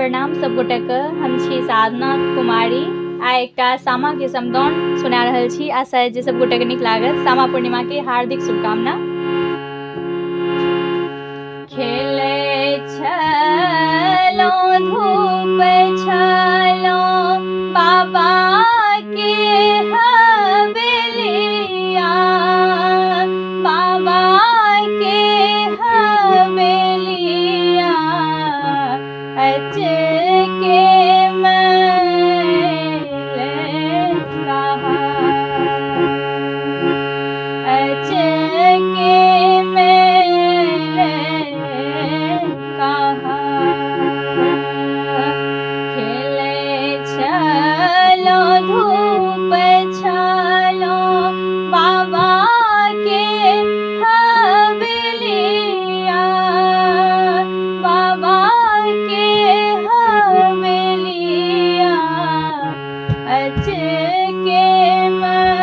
प्रणाम सब गोटे के। हम छी साधना कुमारी। आइ एकटा सामा के समदाउन सुना रहल छी। आशा है जे सब गोटे के नीक लागत। सामा पूर्णिमा के हार्दिक शुभकामना। खेले छलो धूप छलो बाबा के हवेलिया, बाबा के हवेलिया अच के मैले कहा, अच के मैले कहा। खेले छलो धूप छलो बाबा के हवेलिया, बाबा के हवेलिया अच के मैले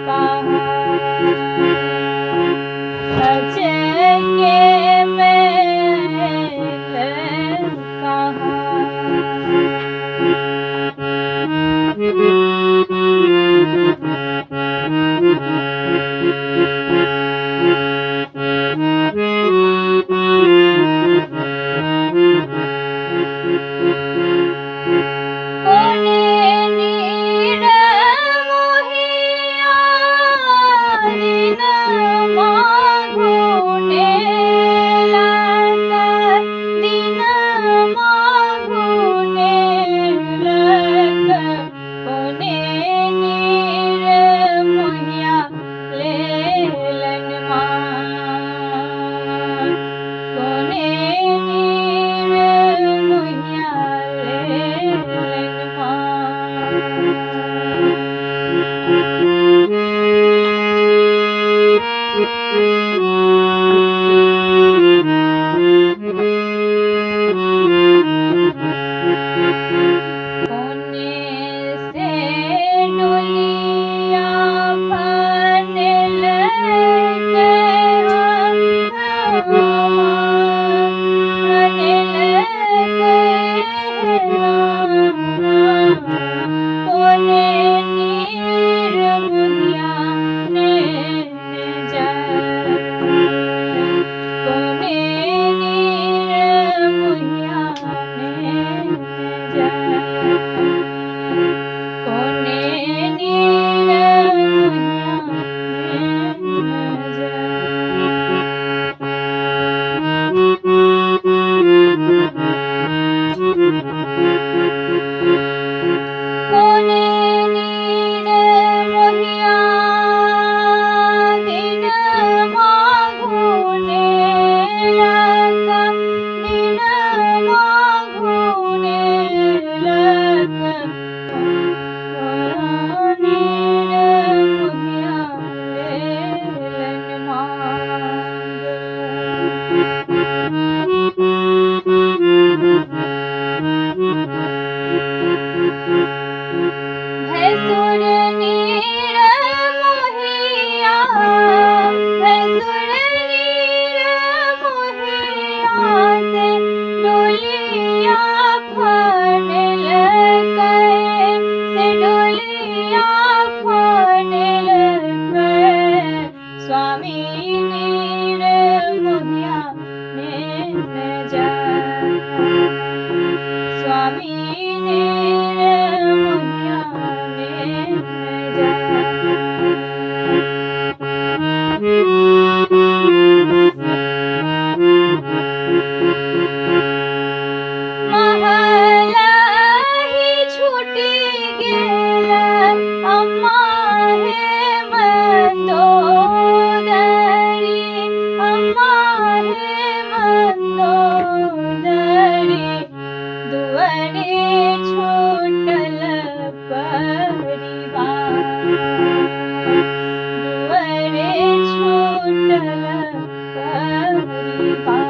कहा, अच के मैले कहा। कोने नीर मोहिया दिन माघुने लग, दिन माघुने लग। कोने नीर मोहिया लेलन मान, कोने नीर मोहिया लेलन मान। कोने से डोलिया फनल कोने नीर मोहिया ने जा, कोने नीर मोहिया ने जा, कोने नीर मोहिया ने जा। कोने नीर मोहिया दिन माघुने लग, दिन माघुने लग। कोने नीर मोहिया लेलन मांग। भैंसुर नीर मोहिया, भैंसुर नीर मोहिया से डोलिया फनल गए, से डोलिया फनल गए। स्वामी नीर मोहिया ने जा, स्वामी नीर मोहिया ने जा। महल ही छूटी गेल अम्मा हे मंदोदरी, अम्मा हे मंदोदरी। दुआरे छूटल परिवार, दुआरे छूटल परिवार।